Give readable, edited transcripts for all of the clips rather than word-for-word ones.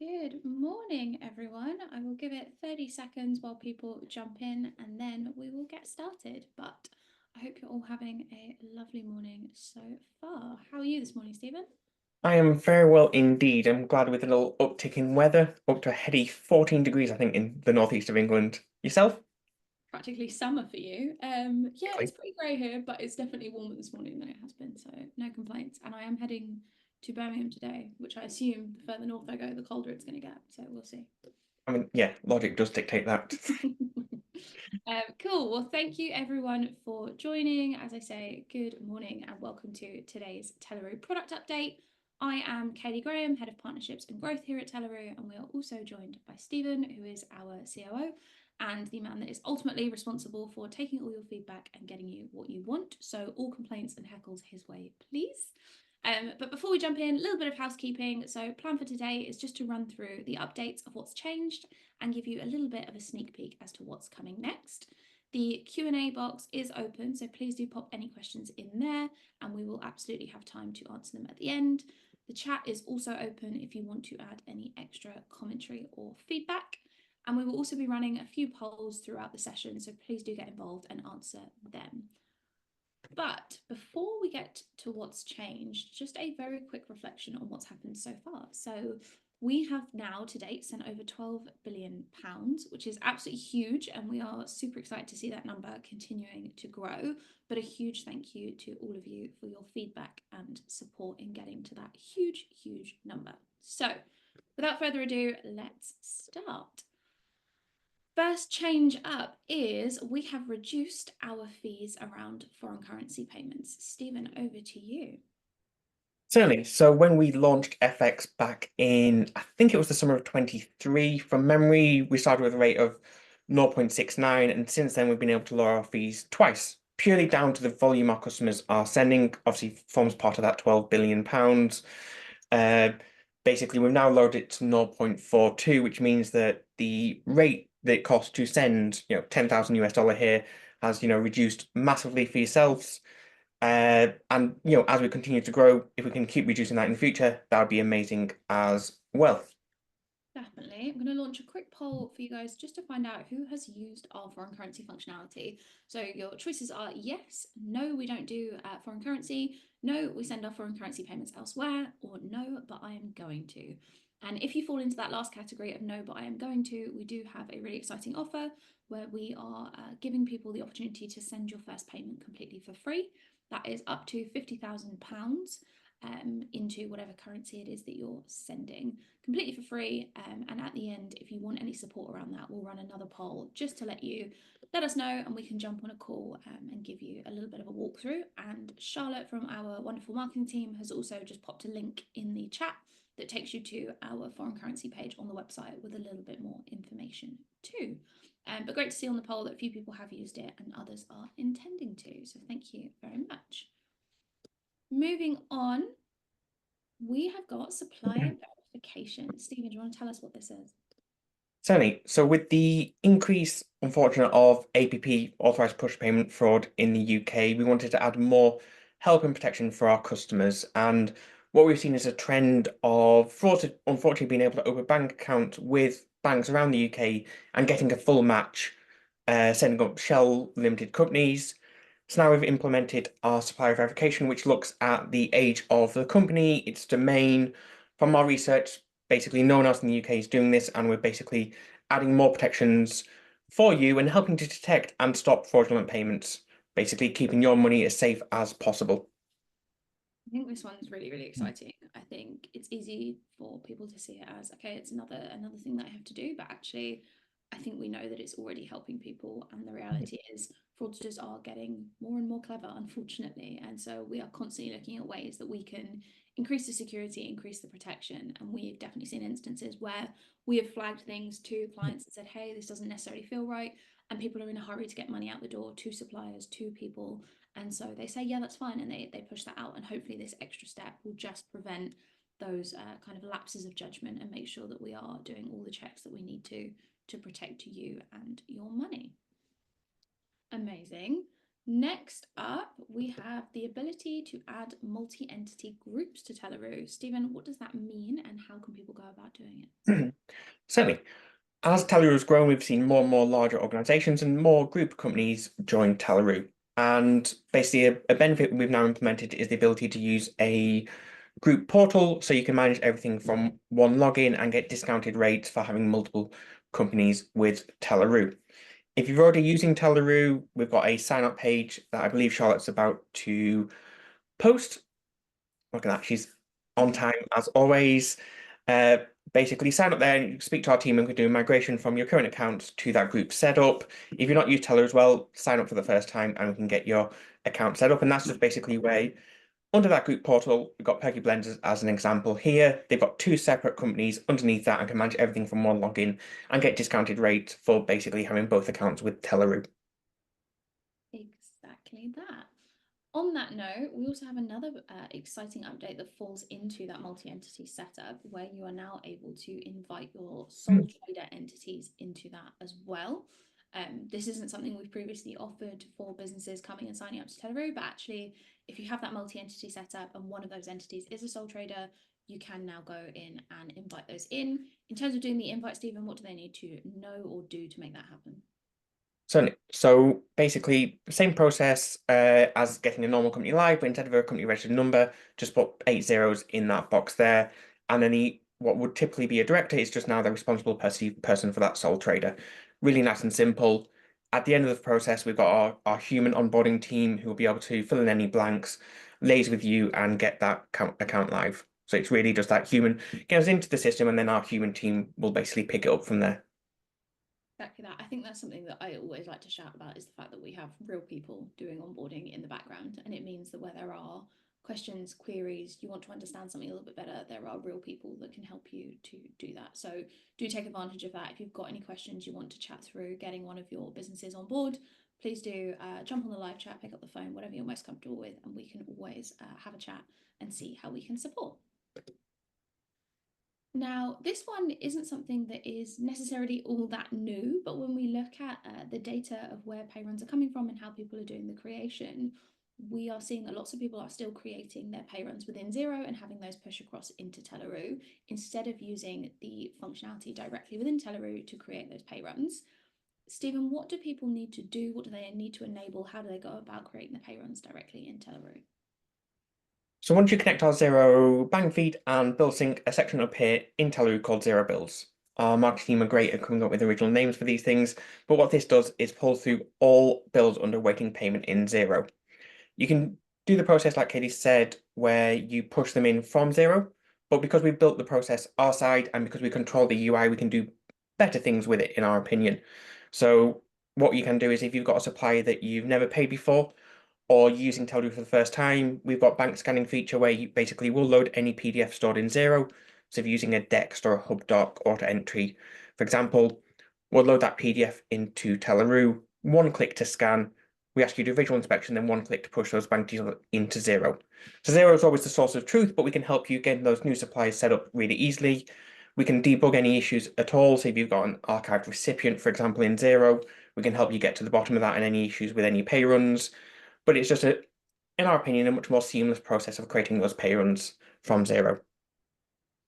Good morning, everyone. I will give it 30 seconds while people jump in and then we will get started. But I hope you're all having a lovely morning so far. How are you this morning, Stephen? I am very well indeed. I'm glad with a little uptick in weather, up to a heady 14 degrees, I think, in the northeast of England. Yourself? Practically summer for you. Yeah, it's Exactly. pretty grey here, but it's definitely warmer this morning than it has been, so no complaints. And I am heading to Birmingham today, which I assume the further north I go, the colder it's going to get. So we'll see. I mean, yeah, logic does dictate that. Cool. Well, thank you everyone for joining. As I say, good morning and welcome to today's Telleroo product update. I am Katie Graham, Head of Partnerships and Growth here at Telleroo, and we are also joined by Stephen, who is our COO and the man that is ultimately responsible for taking all your feedback and getting you what you want. So, all complaints and heckles his way, please. But before we jump in, a little bit of housekeeping. So, plan for today is just to run through the updates of what's changed and give you a little bit of a sneak peek as to what's coming next. The Q&A box is open, so please do pop any questions in there and we will absolutely have time to answer them at the end. The chat is also open if you want to add any extra commentary or feedback. And we will also be running a few polls throughout the session, so please do get involved and answer them. But before we get to what's changed, just a very quick reflection on what's happened so far. So we have now to date sent over £12 billion, which is absolutely huge. And we are super excited to see that number continuing to grow. But a huge thank you to all of you for your feedback and support in getting to that huge, huge number. So without further ado, let's start. First change up is we have reduced our fees around foreign currency payments. Stephen, over to you. Certainly. So when we launched FX back in, I think it was the summer of 23, from memory, we started with a rate of 0.69, and since then we've been able to lower our fees twice, purely down to the volume our customers are sending, obviously forms part of that £12 billion. Uh, Basically, we've now lowered it to 0.42, which means that the rate that it costs to send, 10,000 US dollar here has, reduced massively for yourselves. And as we continue to grow, if we can keep reducing that in the future, that would be amazing as well. Definitely. I'm going to launch a quick poll for you guys just to find out who has used our foreign currency functionality. So your choices are yes, no, we don't do foreign currency, no, we send our foreign currency payments elsewhere, or no, but I am going to. And if you fall into that last category of no, but I am going to, we do have a really exciting offer where we are giving people the opportunity to send your first payment completely for free. That is up to £50,000 into whatever currency it is that you're sending completely for free. And at the end, if you want any support around that, we'll run another poll just to let us know, and we can jump on a call and give you a little bit of a walkthrough. And Charlotte from our wonderful marketing team has also just popped a link in the chat that takes you to our foreign currency page on the website with a little bit more information too. But great to see on the poll that a few people have used it and others are intending to. So thank you very much. Moving on, we have got supplier verification. Stephen, do you want to tell us what this is? Certainly. So with the increase, unfortunate, of APP authorized push payment fraud in the UK, we wanted to add more help and protection for our customers. And what we've seen is a trend of fraud, unfortunately, being able to open a bank account with banks around the UK and getting a full match, setting up shell limited companies. So now we've implemented our supplier verification, which looks at the age of the company, its domain. From our research, basically no one else in the UK is doing this, and we're basically adding more protections for you and helping to detect and stop fraudulent payments, basically keeping your money as safe as possible. I think this one's really, really exciting. I think it's easy for people to see it as, okay, it's another thing that I have to do, but actually I think we know that it's already helping people, and the reality is fraudsters are getting more and more clever, unfortunately. And so we are constantly looking at ways that we can increase the security, increase the protection. And we've definitely seen instances where we have flagged things to clients and said, hey, this doesn't necessarily feel right. And people are in a hurry to get money out the door to suppliers, to people. And so they say, yeah, that's fine. And they push that out. And hopefully this extra step will just prevent those kind of lapses of judgment and make sure that we are doing all the checks that we need to protect you and your money. Amazing. Next up, we have the ability to add multi-entity groups to Telleroo. Stephen, what does that mean and how can people go about doing it? Certainly. As Telleroo has grown, we've seen more and more larger organizations and more group companies join Telleroo. And basically, a benefit we've now implemented is the ability to use a group portal so you can manage everything from one login and get discounted rates for having multiple companies with Telleroo. If you're already using Telleroo, we've got a sign up page that I believe Charlotte's about to post. Look at that, she's on time as always. Uh, Basically, sign up there and you speak to our team and we can do a migration from your current account to that group setup. If you're not used Teller as well, sign up for the first time and we can get your account set up. And that's just basically where under that group portal, we've got Perky Blenders as an example here. They've got two separate companies underneath that and can manage everything from one login and get discounted rates for basically having both accounts with Telleroo. Exactly that. On that note, we also have another exciting update that falls into that multi-entity setup where you are now able to invite your sole trader entities into that as well. This isn't something we've previously offered for businesses coming and signing up to Telleroo, but actually, if you have that multi-entity setup and one of those entities is a sole trader, you can now go in and invite those in. In terms of doing the invite, Stephen, what do they need to know or do to make that happen? So basically, same process as getting a normal company live, but instead of a company registered number, just put 8 zeros in that box there. And then what would typically be a director is just now the responsible person for that sole trader. Really nice and simple. At the end of the process, we've got our human onboarding team who will be able to fill in any blanks, liaise with you, and get that account live. So it's really just that human gets into the system, and then our human team will basically pick it up from there. Exactly that. I think that's something that I always like to shout about is the fact that we have real people doing onboarding in the background. And it means that where there are questions, queries, you want to understand something a little bit better, there are real people that can help you to do that. So do take advantage of that. If you've got any questions you want to chat through getting one of your businesses on board, please do jump on the live chat, pick up the phone, whatever you're most comfortable with, and we can always have a chat and see how we can support. Now, this one isn't something that is necessarily all that new, but when we look at the data of where pay runs are coming from and how people are doing the creation, we are seeing that lots of people are still creating their pay runs within Xero and having those push across into Telleroo instead of using the functionality directly within Telleroo to create those pay runs. Stephen, what do people need to do? What do they need to enable? How do they go about creating the pay runs directly in Telleroo? So once you connect our Zero bank feed and bill sync, a section will appear in Telleroo called Zero Bills. Our marketing team are great at coming up with original names for these things, but what this does is pull through all bills under waiting payment in Zero. You can do the process like Katie said, where you push them in from Zero, but because we've built the process our side and because we control the UI, we can do better things with it, in our opinion. So what you can do is if you've got a supplier that you've never paid before, or using Telleroo for the first time, we've got bank scanning feature where you basically will load any PDF stored in Zero. So if you're using a Dext or a HubDoc auto entry, for example, we'll load that PDF into Telleroo, one click to scan. We ask you to do visual inspection, then one click to push those bank details into Zero. So Zero is always the source of truth, but we can help you get those new supplies set up really easily. We can debug any issues at all. So if you've got an archived recipient, for example, in Zero, we can help you get to the bottom of that and any issues with any pay runs. But it's just in our opinion, a much more seamless process of creating those pay runs from Zero.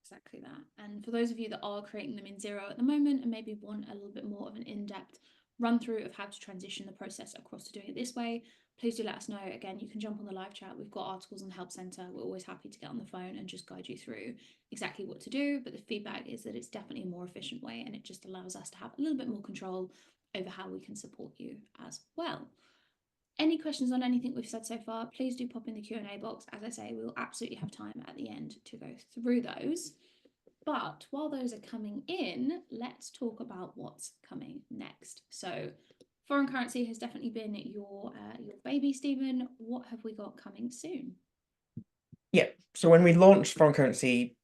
Exactly that. And for those of you that are creating them in Zero at the moment and maybe want a little bit more of an in-depth run through of how to transition the process across to doing it this way, please do let us know. Again, you can jump on the live chat. We've got articles on the help center. We're always happy to get on the phone and just guide you through exactly what to do. But the feedback is that it's definitely a more efficient way and it just allows us to have a little bit more control over how we can support you as well. Any questions on anything we've said so far, please do pop in the Q&A box. As I say, we will absolutely have time at the end to go through those. But while those are coming in, let's talk about what's coming next. So foreign currency has definitely been your baby, Stephen. What have we got coming soon? Yeah. So when we launched foreign currency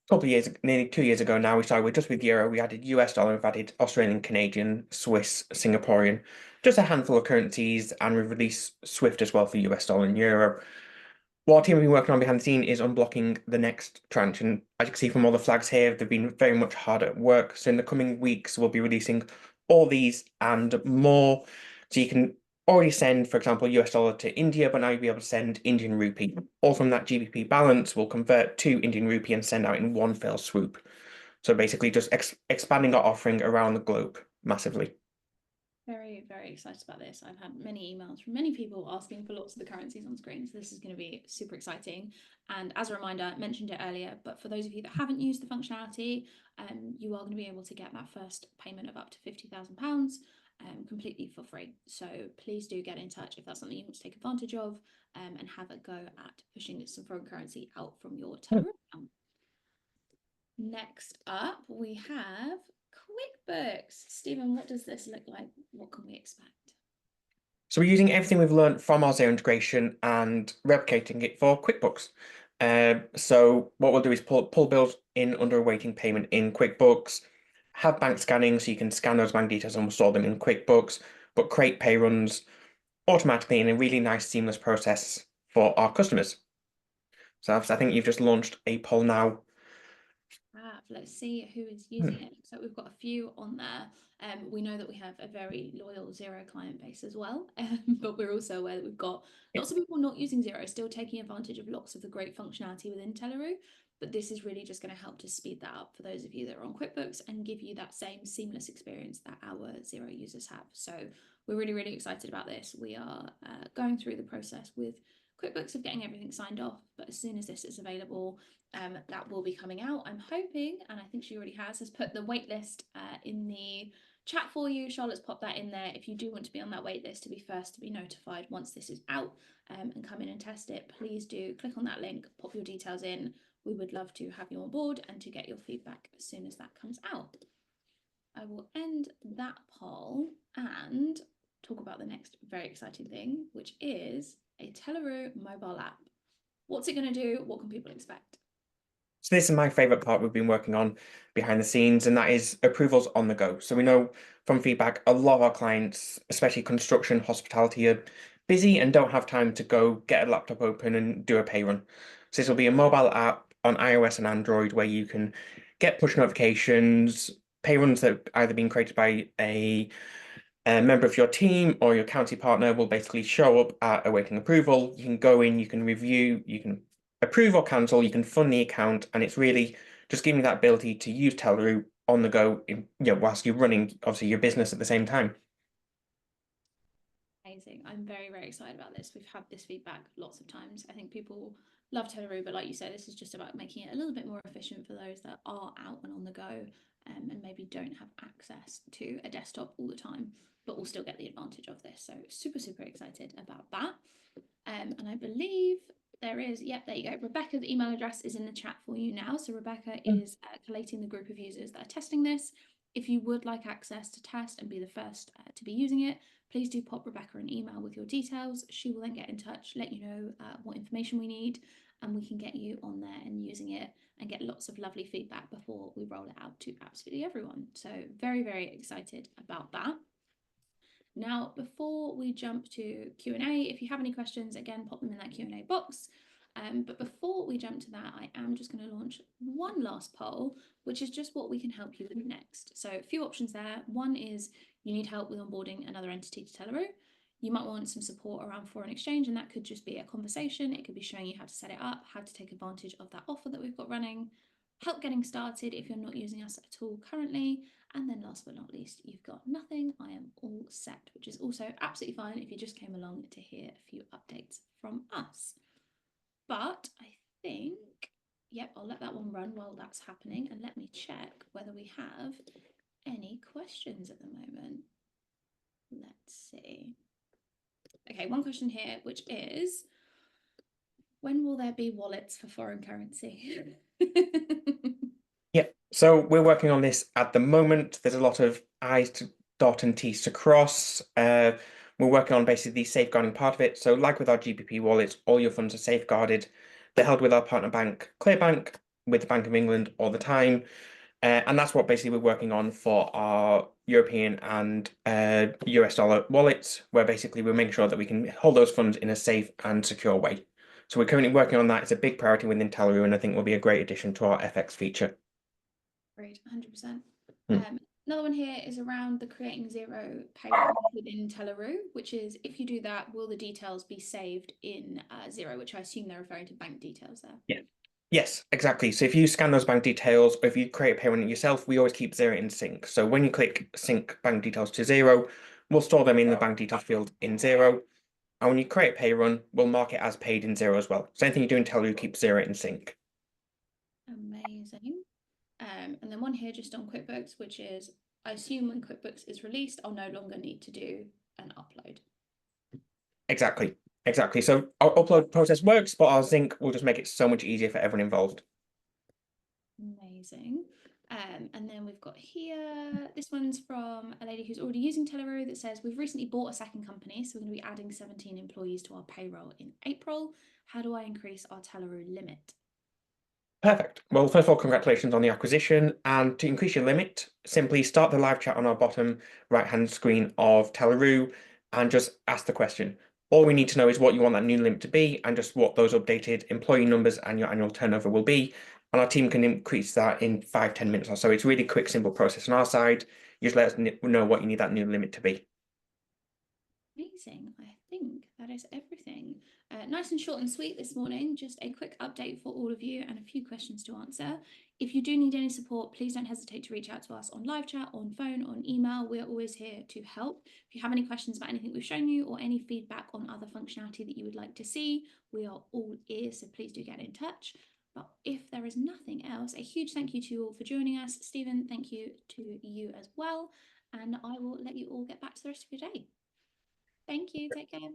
a couple of years, nearly 2 years ago now, we started with just with euro. We added US dollar, we've added Australian, Canadian, Swiss, Singaporean, just a handful of currencies, and we've released Swift as well for US dollar and euro. What our team have been working on behind the scene is unblocking the next tranche. And as you can see from all the flags here, they've been very much hard at work. So in the coming weeks, we'll be releasing all these and more. So you can already send, for example, US dollar to India, but now you'll be able to send Indian rupee. All from that GBP balance will convert to Indian rupee and send out in one fell swoop. So basically just expanding our offering around the globe massively. Very, very excited about this. I've had many emails from many people asking for lots of the currencies on screen. So this is going to be super exciting. And as a reminder, I mentioned it earlier, but for those of you that haven't used the functionality, you are going to be able to get that first payment of up to £50,000 completely for free. So please do get in touch if that's something you want to take advantage of, and have a go at pushing some foreign currency out from your Telleroo account. Next up, we have QuickBooks. Stephen, what does this look like? What can we expect? So we're using everything we've learned from our Xero integration and replicating it for QuickBooks. So what we'll do is pull bills in under awaiting payment in QuickBooks, have bank scanning so you can scan those bank details and we'll store them in QuickBooks, but create pay runs automatically in a really nice seamless process for our customers. So I think you've just launched a poll now. Let's see who is using it. So we've got a few on there. We know that we have a very loyal Xero client base as well, but we're also aware that we've got lots of people not using Xero, still taking advantage of lots of the great functionality within Telleroo. But this is really just going to help to speed that up for those of you that are on QuickBooks and give you that same seamless experience that our Xero users have. So we're really, really excited about this. We are going through the process with QuickBooks of getting everything signed off, but as soon as this is available, that will be coming out. I'm hoping, and I think she already has put the wait list in the chat for you. Charlotte's popped that in there. If you do want to be on that wait list to be first to be notified once this is out, and come in and test it, please do click on that link, pop your details in. We would love to have you on board and to get your feedback as soon as that comes out. I will end that poll and talk about the next very exciting thing, which is a Telleroo mobile app. What's it going to do? What can people expect? So this is my favorite part we've been working on behind the scenes, and that is approvals on the go. So we know from feedback, a lot of our clients, especially construction, hospitality, are busy and don't have time to go get a laptop open and do a pay run. So this will be a mobile app on iOS and Android where you can get push notifications, pay runs that have either been created by a member of your team or your county partner will basically show up at awaiting approval. You can go in, you can review, you can approve or cancel, you can fund the account, and it's really just giving you that ability to use Telleroo on the go, whilst you're running obviously your business at the same time. Amazing. I'm very, very excited about this. We've had this feedback lots of times. I think people love Telleroo, but like you said, this is just about making it a little bit more efficient for those that are out and on the go, and maybe don't have access to a desktop all the time, but will still get the advantage of this. So super, super excited about that. And I believe there is, yep, there you go. Rebecca's email address is in the chat for you now. So Rebecca is collating the group of users that are testing this. If you would like access to test and be the first to be using it, please do pop Rebecca an email with your details. She will then get in touch, let you know what information we need, and we can get you on there and using it and get lots of lovely feedback before we roll it out to absolutely everyone. So very, very excited about that. Now, before we jump to Q&A, if you have any questions, again, pop them in that Q&A box. But before we jump to that, I am just going to launch one last poll, which is just what we can help you with next. So a few options there. One is you need help with onboarding another entity to Telleroo. You might want some support around foreign exchange, and that could just be a conversation. It could be showing you how to set it up, how to take advantage of that offer that we've got running, help getting started if you're not using us at all currently. And then last but not least, you've got nothing. I am all set, which is also absolutely fine if you just came along to hear a few updates from us. But I think, yep, I'll let that one run while that's happening, and let me check whether we have any questions at the moment. Let's see. Okay, one question here, which is, when will there be wallets for foreign currency? Yeah, so we're working on this at the moment. There's a lot of I's to dot and T's to cross. We're working on basically the safeguarding part of it. So like with our GBP wallets, all your funds are safeguarded. They're held with our partner bank, Clearbank, with the Bank of England all the time. And that's what basically we're working on for our European and US dollar wallets, where basically we're making sure that we can hold those funds in a safe and secure way. So we're currently working on that. It's a big priority within Telleroo, and I think will be a great addition to our FX feature. Great, 100%. Another one here is around the creating zero payroll within Telleroo, which is if you do that, will the details be saved in Zero, which I assume they're referring to bank details there. Yeah. Yes, exactly. So if you scan those bank details, or if you create a payment yourself, we always keep Zero in sync. So when you click sync bank details to Zero, we'll store them in the bank details field in Zero. And when you create a pay run, we'll mark it as paid in Zero as well. So anything you do in Telleroo, keep Zero in sync. Amazing. And then one here just on QuickBooks, which is I assume when QuickBooks is released, I'll no longer need to do an upload. Exactly. Exactly. So our upload process works, but our sync will just make it so much easier for everyone involved. Amazing. And then we've got here, this one's from a lady who's already using Telleroo that says, we've recently bought a second company, so we're going to be adding 17 employees to our payroll in April. How do I increase our Telleroo limit? Perfect. Well, first of all, congratulations on the acquisition. And to increase your limit, simply start the live chat on our bottom right-hand screen of Telleroo and just ask the question. All we need to know is what you want that new limit to be and just what those updated employee numbers and your annual turnover will be. And our team can increase that in 5-10 minutes or so. It's a really quick, simple process on our side. You just let us know what you need that new limit to be. Amazing. I think that is everything. Nice and short and sweet this morning. Just a quick update for all of you and a few questions to answer. If you do need any support, please don't hesitate to reach out to us on live chat, on phone, on email. We're always here to help. If you have any questions about anything we've shown you or any feedback on other functionality that you would like to see, we are all ears, so please do get in touch. But if there is nothing else, a huge thank you to you all for joining us. Stephen, thank you to you as well. And I will let you all get back to the rest of your day. Thank you. Take care.